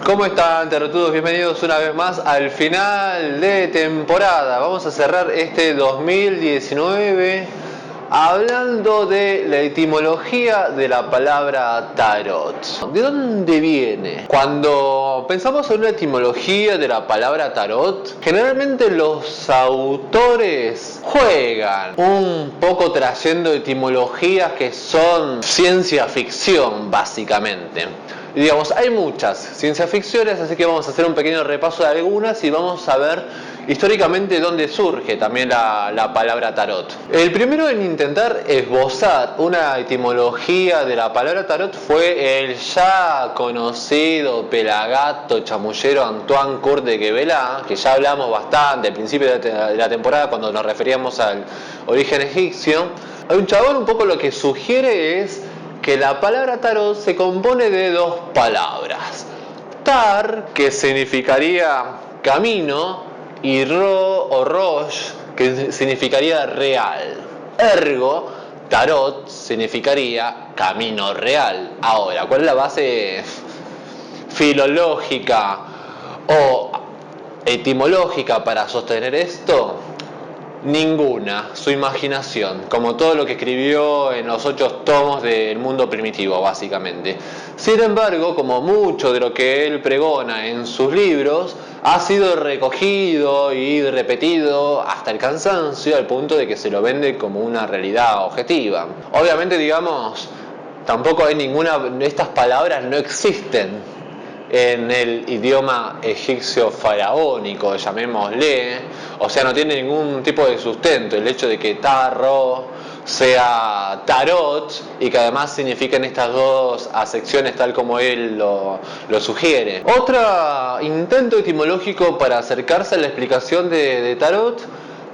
¿Cómo están, tertudos? Bienvenidos una vez más al final de temporada. Vamos a cerrar este 2019 hablando de la etimología de la palabra tarot. ¿De dónde viene? Cuando pensamos en una etimología de la palabra tarot, generalmente los autores juegan un poco trayendo etimologías que son ciencia ficción, básicamente. Y digamos, hay muchas ciencia ficciones, así que vamos a hacer un pequeño repaso de algunas y vamos a ver históricamente dónde surge también la palabra tarot. El primero en intentar esbozar una etimología de la palabra tarot fue el ya conocido pelagato chamullero Antoine Court de Gebelá, que ya hablamos bastante al principio de la temporada cuando nos referíamos al origen egipcio. Hay un chabón un poco lo que sugiere es que la palabra tarot se compone de dos palabras. Tar, que significaría camino, y ro o rosh, que significaría real. Ergo, tarot significaría camino real. Ahora, ¿cuál es la base filológica o etimológica para sostener esto? Ninguna, su imaginación, como todo lo que escribió en los 8 tomos del mundo primitivo, básicamente. Sin embargo, como mucho de lo que él pregona en sus libros, ha sido recogido y repetido hasta el cansancio, al punto de que se lo vende como una realidad objetiva. Obviamente, digamos, tampoco hay ninguna, estas palabras no existen en el idioma egipcio faraónico, llamémosle, o sea, no tiene ningún tipo de sustento el hecho de que tarro sea tarot y que además signifiquen estas dos acepciones tal como él lo sugiere. Otro intento etimológico para acercarse a la explicación de tarot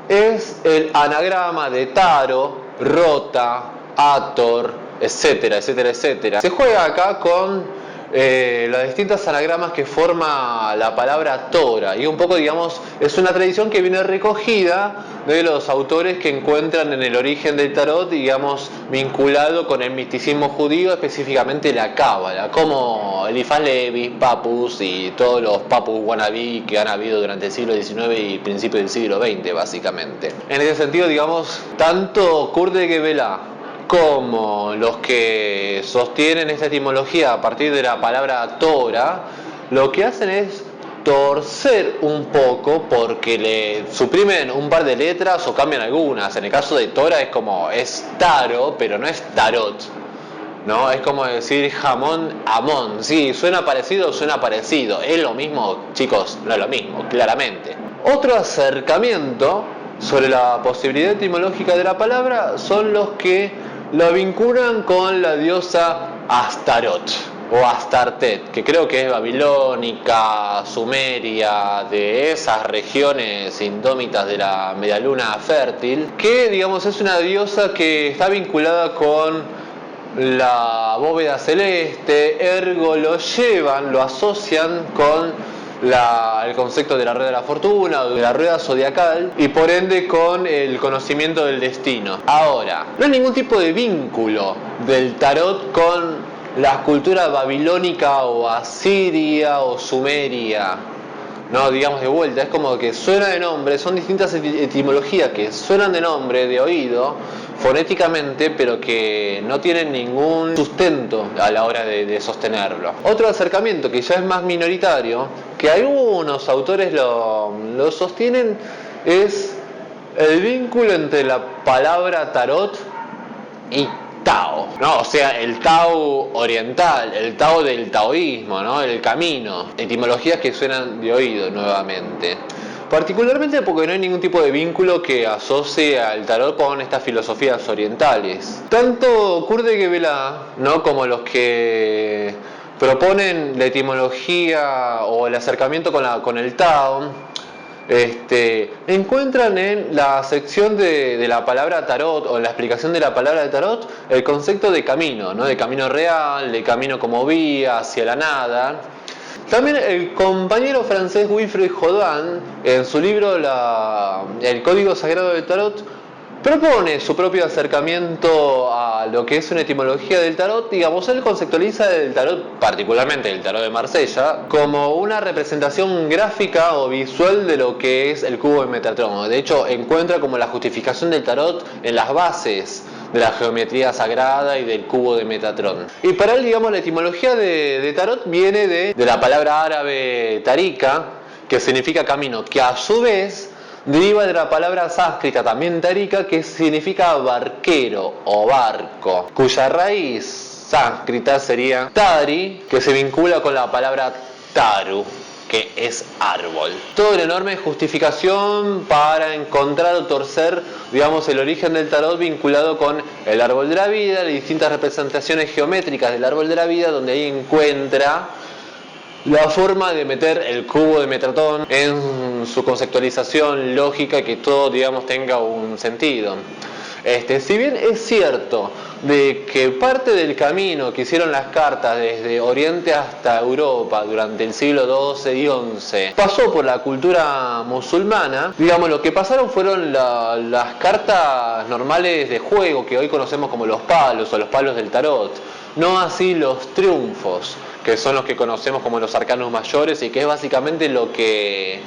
es el anagrama de taro, rota, ator, etcétera, etcétera, etcétera. Se juega acá con las distintas anagramas que forma la palabra Torah, y un poco, digamos, es una tradición que viene recogida de los autores que encuentran en el origen del tarot, digamos, vinculado con el misticismo judío, específicamente la cábala, como Eliphas Levi, Papus y todos los Papus wannabe que han habido durante el siglo XIX y principios del siglo XX, básicamente. En ese sentido, digamos, tanto Kurt de Gebelá como los que sostienen esta etimología a partir de la palabra Torah, lo que hacen es torcer un poco porque le suprimen un par de letras o cambian algunas. En el caso de Torah es taro, pero no es tarot, ¿no? Es como decir jamón, amón. Sí, suena parecido, es lo mismo, chicos, no es lo mismo, claramente. Otro acercamiento sobre la posibilidad etimológica de la palabra son los que la vinculan con la diosa Astarot o Astartet, que creo que es babilónica, sumeria, de esas regiones indómitas de la medialuna fértil, que digamos es una diosa que está vinculada con la bóveda celeste, ergo lo asocian con el concepto de la rueda de la fortuna o de la rueda zodiacal, y por ende con el conocimiento del destino. Ahora, no hay ningún tipo de vínculo del tarot con la cultura babilónica o asiria o sumeria. No, digamos de vuelta, es como que suena de nombre, son distintas etimologías que suenan de nombre, de oído, fonéticamente, pero que no tienen ningún sustento a la hora de sostenerlo. Otro acercamiento que ya es más minoritario, que algunos autores lo sostienen, es el vínculo entre la palabra tarot y Tao, ¿no? O sea, el Tao oriental, el Tao del taoísmo, ¿no? El camino, etimologías que suenan de oído nuevamente. Particularmente porque no hay ningún tipo de vínculo que asocie al tarot con estas filosofías orientales. Tanto Kurt de Gebelá, ¿no?, como los que proponen la etimología o el acercamiento con el Tao, encuentran en la sección de la palabra tarot o en la explicación de la palabra de tarot el concepto de camino, ¿no? De camino real, de camino como vía hacia la nada. También el compañero francés Wilfred Houdin, en su libro El Código Sagrado del Tarot, propone su propio acercamiento a lo que es una etimología del tarot. Digamos, él conceptualiza el tarot, particularmente el tarot de Marsella, como una representación gráfica o visual de lo que es el cubo de Metatron. De hecho, encuentra como la justificación del tarot en las bases de la geometría sagrada y del cubo de Metatron. Y para él, digamos, la etimología de tarot viene de la palabra árabe tarika, que significa camino, que a su vez deriva de la palabra sánscrita también tarika, que significa barquero o barco, cuya raíz sánscrita sería tari, que se vincula con la palabra taru, que es árbol. Toda una enorme justificación para encontrar o torcer, digamos, el origen del tarot vinculado con el árbol de la vida, las distintas representaciones geométricas del árbol de la vida, donde ahí encuentra la forma de meter el cubo de Metatron en su conceptualización lógica, que todo, digamos, tenga un sentido. Si bien es cierto de que parte del camino que hicieron las cartas desde Oriente hasta Europa durante el siglo XII y XI pasó por la cultura musulmana, digamos, lo que pasaron fueron las cartas normales de juego que hoy conocemos como los palos o los palos del tarot, no así los triunfos, que son los que conocemos como los arcanos mayores, y que es básicamente lo que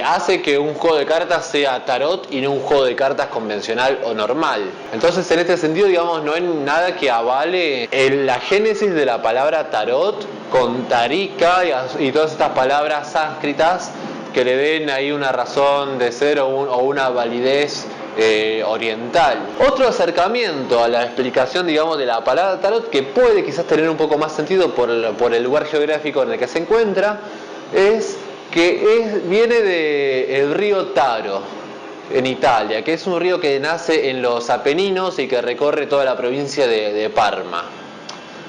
hace que un juego de cartas sea tarot y no un juego de cartas convencional o normal. Entonces, en este sentido, digamos, no hay nada que avale la génesis de la palabra tarot con tarika y todas estas palabras sánscritas que le den ahí una razón de ser o una validez oriental. Otro acercamiento a la explicación, digamos, de la palabra tarot, que puede quizás tener un poco más sentido por el lugar geográfico en el que se encuentra, es que viene del río Taro, en Italia, que es un río que nace en los Apeninos y que recorre toda la provincia de Parma.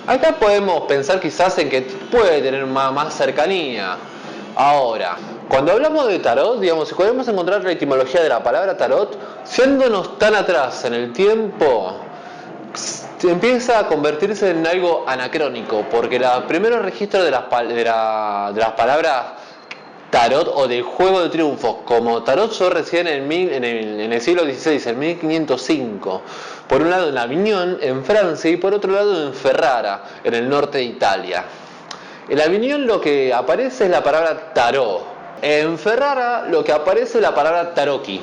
Acá podemos pensar quizás en que puede tener más cercanía. Ahora, cuando hablamos de tarot, digamos, si podemos encontrar la etimología de la palabra tarot, siéndonos tan atrás en el tiempo, empieza a convertirse en algo anacrónico, porque los primeros registros de las palabras tarot o del juego de triunfos como tarot son recién en el siglo XVI, en 1505. Por un lado en Avignon, en Francia, y por otro lado en Ferrara, en el norte de Italia. En Avignon lo que aparece es la palabra tarot. En Ferrara lo que aparece es la palabra tarocchi,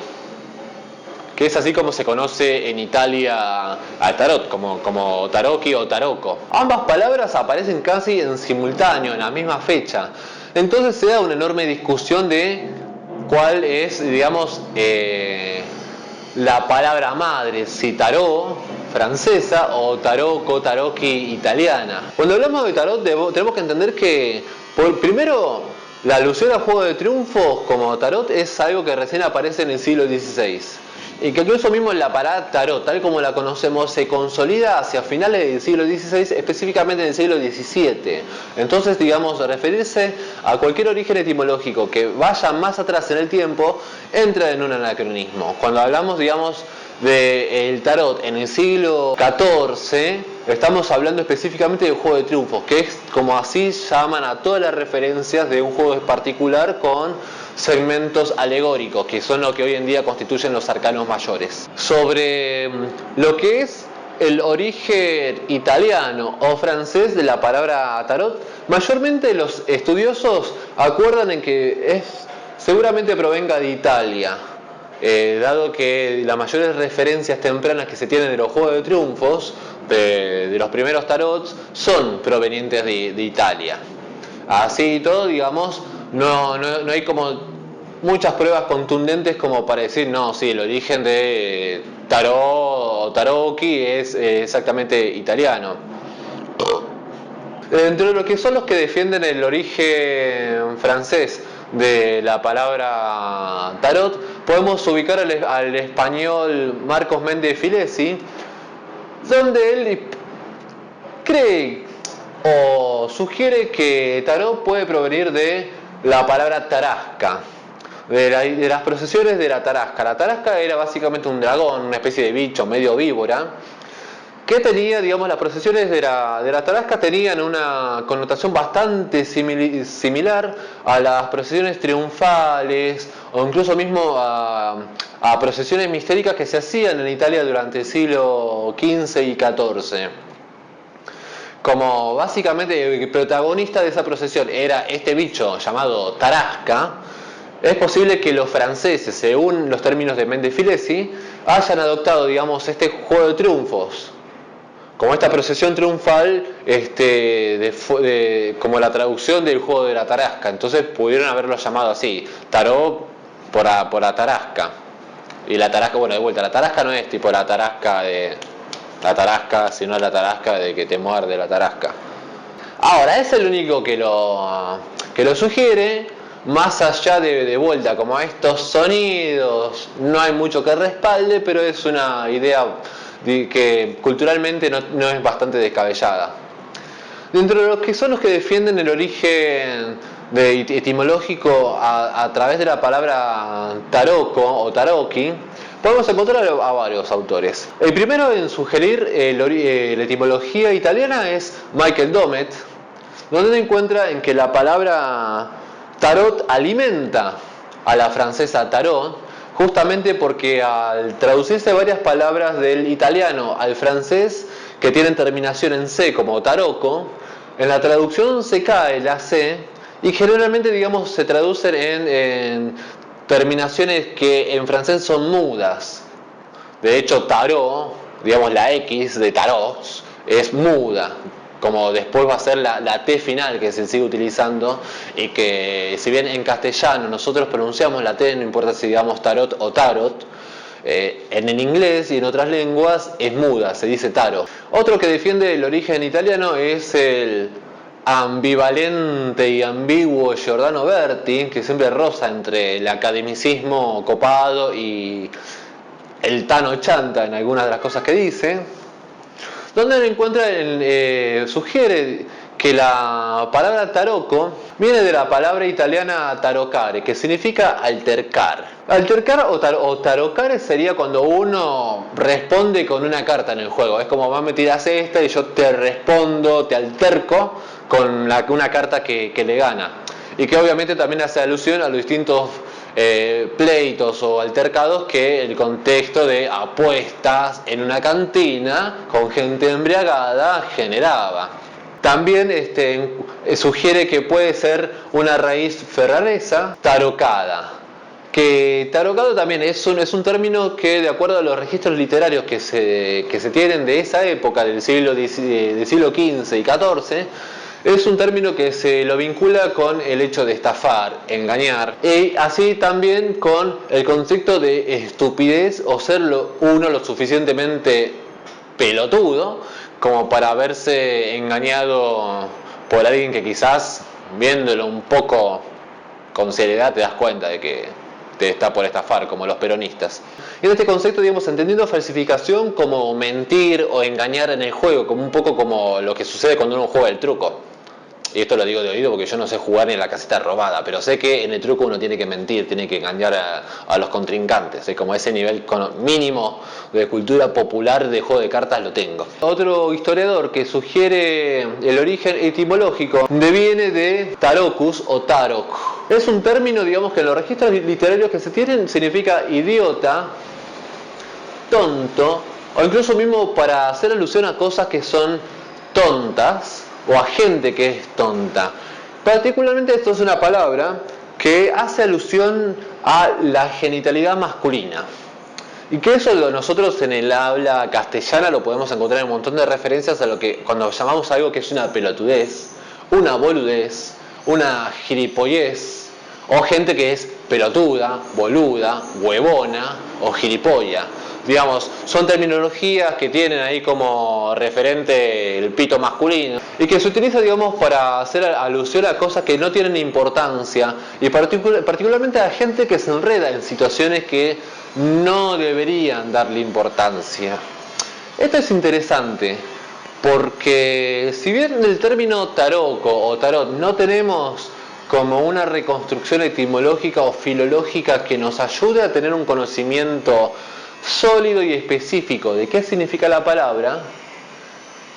que es así como se conoce en Italia al tarot, como tarocchi o tarocco. Ambas palabras aparecen casi en simultáneo, en la misma fecha. Entonces se da una enorme discusión de cuál es, digamos, la palabra madre, si tarot francesa o tarocco, tarocchi italiana. Cuando hablamos de tarot tenemos que entender que, primero, la alusión al juego de triunfos como tarot es algo que recién aparece en el siglo XVI. Y que incluso mismo la palabra tarot, tal como la conocemos, se consolida hacia finales del siglo XVI, específicamente en el siglo XVII. Entonces, digamos, referirse a cualquier origen etimológico que vaya más atrás en el tiempo, entra en un anacronismo. Cuando hablamos, digamos, del tarot en el siglo XIV, estamos hablando específicamente del juego de triunfos, que es como así llaman a todas las referencias de un juego en particular con segmentos alegóricos, que son lo que hoy en día constituyen los arcanos mayores. Sobre lo que es el origen italiano o francés de la palabra tarot, mayormente los estudiosos acuerdan en que seguramente provenga de Italia, dado que las mayores referencias tempranas que se tienen de los juegos de triunfos, de los primeros tarots, son provenientes de Italia. Así y todo, digamos, no hay como muchas pruebas contundentes como para decir, no, sí, el origen de tarot o tarocchi es exactamente italiano. Entre lo que son los que defienden el origen francés de la palabra tarot, podemos ubicar al español Marcos Méndez Filesi, donde él cree o sugiere que tarot puede provenir de la palabra tarasca, de las procesiones de la tarasca. La tarasca era básicamente un dragón, una especie de bicho medio víbora, que tenía, digamos, las procesiones de la Tarasca tenían una connotación bastante similar a las procesiones triunfales o incluso mismo a procesiones mistéricas que se hacían en Italia durante el siglo XV y XIV. Como básicamente el protagonista de esa procesión era este bicho llamado Tarasca, es posible que los franceses, según los términos de Mendefilesi, hayan adoptado, digamos, este juego de triunfos, como esta procesión triunfal, como la traducción del juego de la Tarasca. Entonces pudieron haberlo llamado así, tarot por la Tarasca. Y la Tarasca, bueno, de vuelta, la Tarasca no es tipo la Tarasca de la Tarasca, sino la Tarasca de que te muerde la Tarasca. Ahora, es el único que lo sugiere, más allá de vuelta, como a estos sonidos, no hay mucho que respalde, pero es una idea que culturalmente no es bastante descabellada. Dentro de los que son los que defienden el origen etimológico a través de la palabra taroco o taroki, podemos encontrar a varios autores. El primero en sugerir la etimología italiana es Michael Domet, donde encuentra en que la palabra tarot alimenta a la francesa tarot, justamente porque al traducirse varias palabras del italiano al francés que tienen terminación en C como taroco, en la traducción se cae la C y generalmente, digamos, se traducen en terminaciones que en francés son mudas. De hecho, tarot, digamos la X de tarot, es muda, como después va a ser la T final que se sigue utilizando, y que si bien en castellano nosotros pronunciamos la T, no importa si digamos tarot o tarot, en el inglés y en otras lenguas es muda, se dice taro. Otro que defiende el origen italiano es el ambivalente y ambiguo Giordano Berti, que siempre roza entre el academicismo copado y el Tano Chanta en algunas de las cosas que dice, donde encuentra sugiere que la palabra taroco viene de la palabra italiana tarocare, que significa altercar. Altercar o tarocare sería cuando uno responde con una carta en el juego. Es como, me tiras esta y yo te respondo, te alterco con una carta que le gana. Y que obviamente también hace alusión a los distintos pleitos o altercados que el contexto de apuestas en una cantina con gente embriagada generaba. También sugiere que puede ser una raíz ferraresa, tarocada. Que tarocado también es un término que, de acuerdo a los registros literarios que se tienen de esa época, del siglo XV y XIV, es un término que se lo vincula con el hecho de estafar, engañar, y así también con el concepto de estupidez o ser uno lo suficientemente pelotudo como para verse engañado por alguien que quizás, viéndolo un poco con seriedad, te das cuenta de que te está por estafar, como los peronistas. Y en este concepto, digamos, entendiendo falsificación como mentir o engañar en el juego, como un poco como lo que sucede cuando uno juega el truco. Y esto lo digo de oído porque yo no sé jugar ni en la caseta robada, pero sé que en el truco uno tiene que mentir, tiene que engañar a los contrincantes. Es como ese nivel mínimo de cultura popular de juego de cartas lo tengo. Otro historiador que sugiere el origen etimológico deviene de tarocus o taroc. Es un término, digamos, que en los registros literarios que se tienen significa idiota, tonto, o incluso mismo para hacer alusión a cosas que son tontas, o a gente que es tonta. Particularmente esto es una palabra que hace alusión a la genitalidad masculina. Y que eso nosotros en el habla castellana lo podemos encontrar en un montón de referencias a lo que cuando llamamos algo que es una pelotudez, una boludez, una gilipollez, o gente que es pelotuda, boluda, huevona o gilipolla. Digamos, son terminologías que tienen ahí como referente el pito masculino y que se utiliza, digamos, para hacer alusión a cosas que no tienen importancia y particularmente a gente que se enreda en situaciones que no deberían darle importancia. Esto es interesante porque si bien el término taroco o tarot no tenemos como una reconstrucción etimológica o filológica que nos ayude a tener un conocimiento sólido y específico de qué significa la palabra,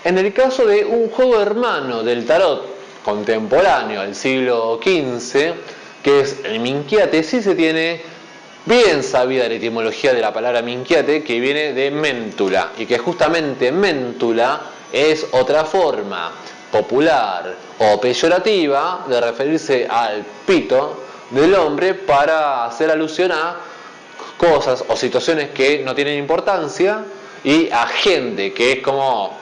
En el caso de un juego hermano del tarot contemporáneo, del siglo XV, que es el Minquiate, sí se tiene bien sabida la etimología de la palabra Minquiate, que viene de méntula, y que justamente méntula es otra forma popular o peyorativa de referirse al pito del hombre para hacer alusión a cosas o situaciones que no tienen importancia y a gente que es como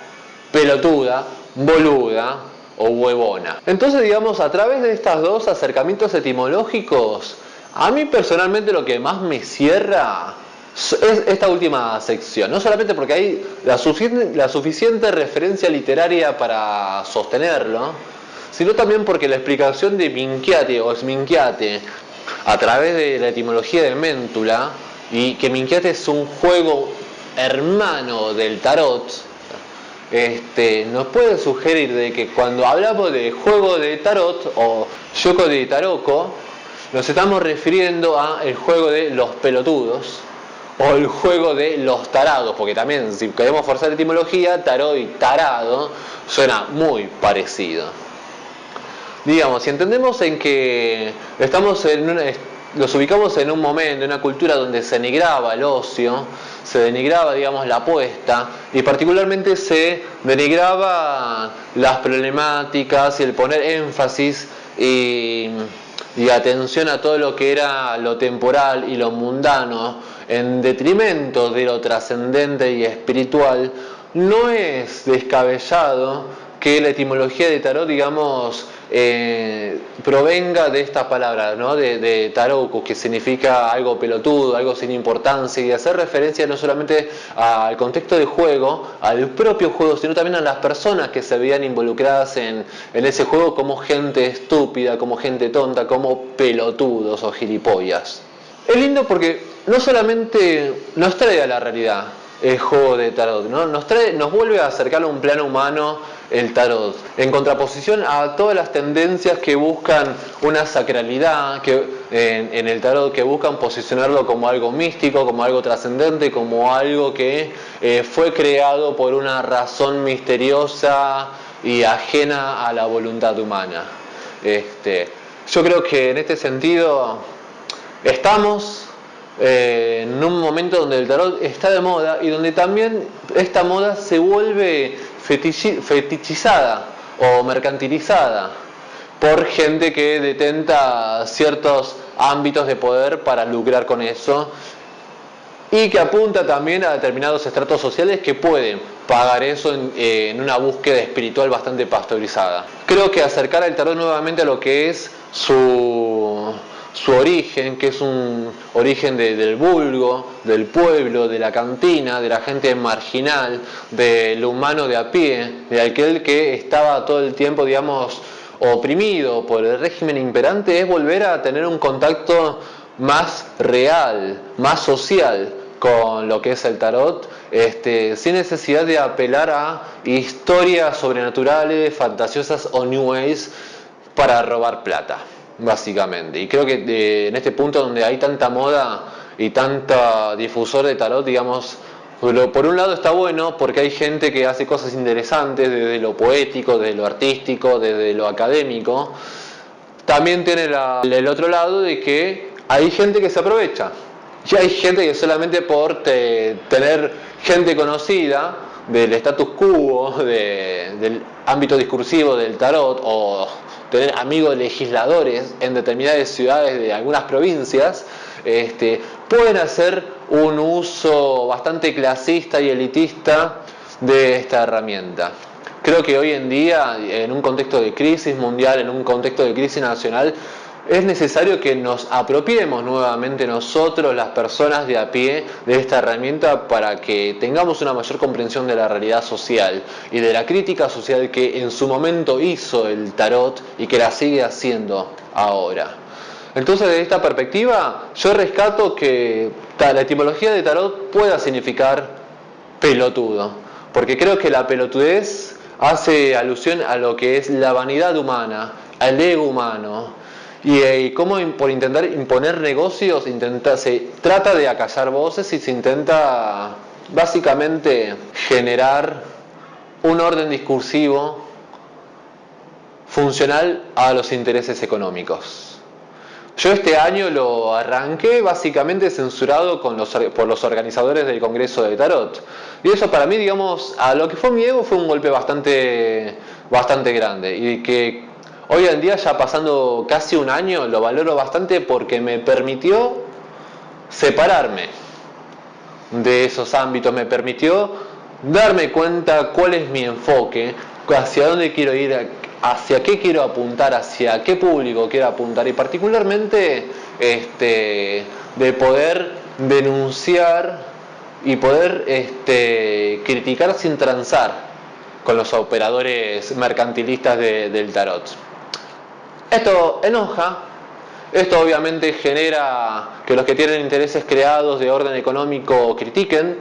pelotuda, boluda o huevona. Entonces, digamos, a través de estos dos acercamientos etimológicos, a mí personalmente lo que más me cierra es esta última sección. No solamente porque hay la suficiente referencia literaria para sostenerlo, sino también porque la explicación de Minquiate o Sminquiate a través de la etimología de méntula, y que Minquiate es un juego hermano del tarot, nos puede sugerir de que cuando hablamos de juego de tarot o yoko de taroko, nos estamos refiriendo a el juego de los pelotudos o el juego de los tarados, porque también si queremos forzar la etimología, tarot y tarado suena muy parecido. Digamos, si entendemos en que los ubicamos en un momento, en una cultura donde se denigraba el ocio, se denigraba, digamos, la apuesta, y particularmente se denigraba las problemáticas y el poner énfasis y atención a todo lo que era lo temporal y lo mundano, en detrimento de lo trascendente y espiritual, no es descabellado que la etimología de tarot, digamos, provenga de esta palabra, ¿no? de taroko, que significa algo pelotudo, algo sin importancia, y hacer referencia no solamente al contexto de juego, al propio juego, sino también a las personas que se veían involucradas en ese juego como gente estúpida, como gente tonta, como pelotudos o gilipollas. Es lindo porque no solamente nos trae a la realidad el juego de tarot, ¿no? Nos vuelve a acercar a un plano humano el tarot, en contraposición a todas las tendencias que buscan una sacralidad en el tarot, que buscan posicionarlo como algo místico, como algo trascendente, como algo que fue creado por una razón misteriosa y ajena a la voluntad humana. Yo creo que en este sentido estamos en un momento donde el tarot está de moda y donde también esta moda se vuelve fetichizada o mercantilizada por gente que detenta ciertos ámbitos de poder para lucrar con eso, y que apunta también a determinados estratos sociales que pueden pagar eso en una búsqueda espiritual bastante pasteurizada. Creo que acercar al tarot nuevamente a lo que es su origen, que es un origen del vulgo, del pueblo, de la cantina, de la gente marginal, del humano de a pie, de aquel que estaba todo el tiempo, digamos, oprimido por el régimen imperante, es volver a tener un contacto más real, más social con lo que es el tarot, sin necesidad de apelar a historias sobrenaturales, fantasiosas o new age para robar plata, básicamente. Y creo que en este punto donde hay tanta moda y tanta difusor de tarot, digamos, por un lado está bueno porque hay gente que hace cosas interesantes desde lo poético, desde lo artístico, desde lo académico. También tiene el otro lado de que hay gente que se aprovecha. Y hay gente que solamente por tener gente conocida del status quo, del ámbito discursivo del tarot, o tener amigos legisladores en determinadas ciudades de algunas provincias, pueden hacer un uso bastante clasista y elitista de esta herramienta. Creo que hoy en día, en un contexto de crisis mundial, en un contexto de crisis nacional, es necesario que nos apropiemos nuevamente nosotros, las personas de a pie, de esta herramienta para que tengamos una mayor comprensión de la realidad social y de la crítica social que en su momento hizo el tarot y que la sigue haciendo ahora. Entonces, desde esta perspectiva, yo rescato que la etimología de tarot pueda significar pelotudo, porque creo que la pelotudez hace alusión a lo que es la vanidad humana, al ego humano, y cómo por intentar imponer negocios se trata de acallar voces y se intenta básicamente generar un orden discursivo funcional a los intereses económicos. Yo este año lo arranqué básicamente censurado por los organizadores del Congreso de Tarot. Y eso para mí, digamos, a lo que fue mi ego fue un golpe bastante grande. Y que hoy en día, ya pasando casi un año, lo valoro bastante porque me permitió separarme de esos ámbitos, me permitió darme cuenta cuál es mi enfoque, hacia dónde quiero ir, hacia qué quiero apuntar, hacia qué público quiero apuntar, y particularmente de poder denunciar y poder criticar sin transar con los operadores mercantilistas del tarot. Esto enoja. Esto obviamente genera que los que tienen intereses creados de orden económico critiquen.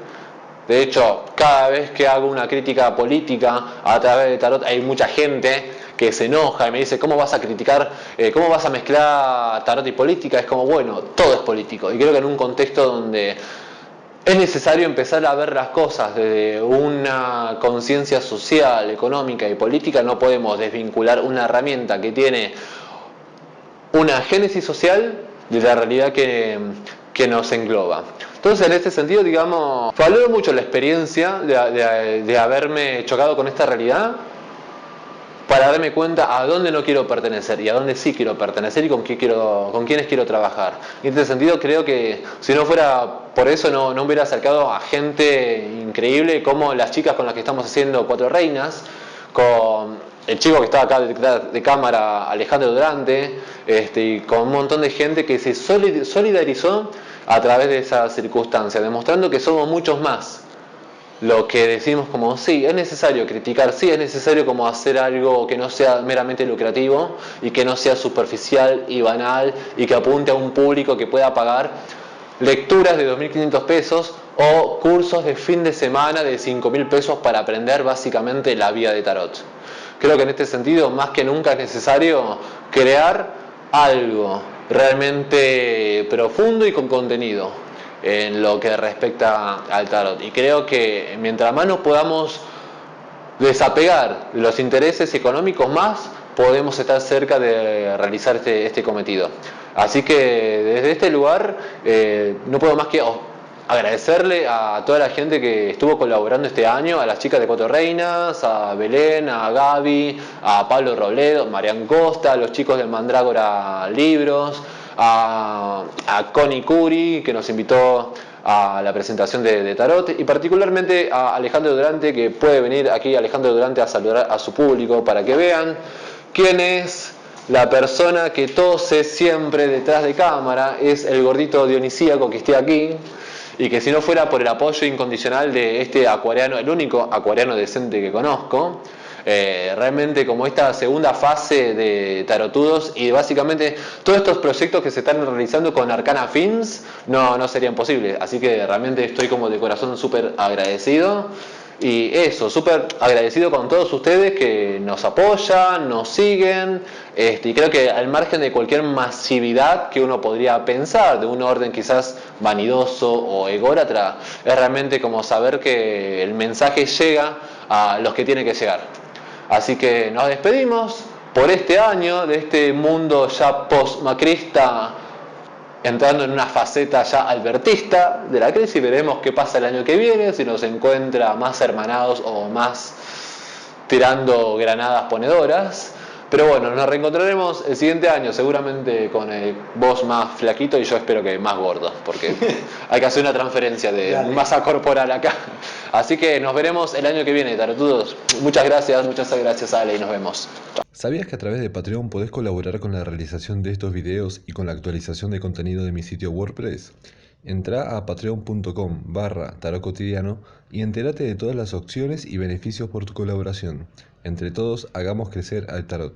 De hecho, cada vez que hago una crítica política a través de tarot, hay mucha gente que se enoja y me dice: ¿cómo vas a criticar, cómo vas a mezclar tarot y política? Es como, bueno, todo es político. Y creo que en un contexto donde es necesario empezar a ver las cosas desde una conciencia social, económica y política, no podemos desvincular una herramienta que tiene una génesis social de la realidad que nos engloba. Entonces, en este sentido, digamos, valoro mucho la experiencia de haberme chocado con esta realidad para darme cuenta a dónde no quiero pertenecer y a dónde sí quiero pertenecer y con quiénes quiero trabajar. Y en este sentido creo que si no fuera por eso no me hubiera acercado a gente increíble como las chicas con las que estamos haciendo Cuatro Reinas, con el chico que estaba acá detrás de cámara, Alejandro Durante, y con un montón de gente que se solidarizó a través de esa circunstancia, demostrando que somos muchos más lo que decimos como: sí, es necesario criticar, sí, es necesario como hacer algo que no sea meramente lucrativo y que no sea superficial y banal y que apunte a un público que pueda pagar lecturas de 2.500 pesos o cursos de fin de semana de 5.000 pesos para aprender básicamente la vía de tarot. Creo que en este sentido, más que nunca, es necesario crear algo realmente profundo y con contenido en lo que respecta al tarot. Y creo que mientras más nos podamos desapegar de los intereses económicos, más podemos estar cerca de realizar este cometido. Así que desde este lugar no puedo más que agradecerle a toda la gente que estuvo colaborando este año, a las chicas de Cuatro Reinas, a Belén, a Gaby, a Pablo Robledo, Marian Costa, a los chicos del Mandrágora Libros, a Connie Curi, que nos invitó a la presentación de Tarot, y particularmente a Alejandro Durante, que puede venir aquí Alejandro Durante a saludar a su público para que vean quién es la persona que tose siempre detrás de cámara. Es el gordito dionisíaco que esté aquí, y que si no fuera por el apoyo incondicional de este acuariano, el único acuariano decente que conozco, realmente como esta segunda fase de Tarotudos y básicamente todos estos proyectos que se están realizando con Arcana Films no serían posibles. Así que realmente estoy como de corazón súper agradecido. Y eso, súper agradecido con todos ustedes que nos apoyan, nos siguen, y creo que al margen de cualquier masividad que uno podría pensar, de un orden quizás vanidoso o ególatra, es realmente como saber que el mensaje llega a los que tiene que llegar. Así que nos despedimos por este año de este mundo ya post-macrista, entrando en una faceta ya albertista de la crisis. Veremos qué pasa el año que viene, si nos encuentra más hermanados o más tirando granadas ponedoras. Pero bueno, nos reencontraremos el siguiente año, seguramente con el vos más flaquito y yo espero que más gordo, porque hay que hacer una transferencia de masa corporal acá. Así que nos veremos el año que viene, tarotudos. Muchas gracias Ale, y nos vemos. ¿Sabías que a través de Patreon podés colaborar con la realización de estos videos y con la actualización de contenido de mi sitio WordPress? Entrá a patreon.com/tarotcotidiano y entérate de todas las opciones y beneficios por tu colaboración. Entre todos, hagamos crecer al tarot.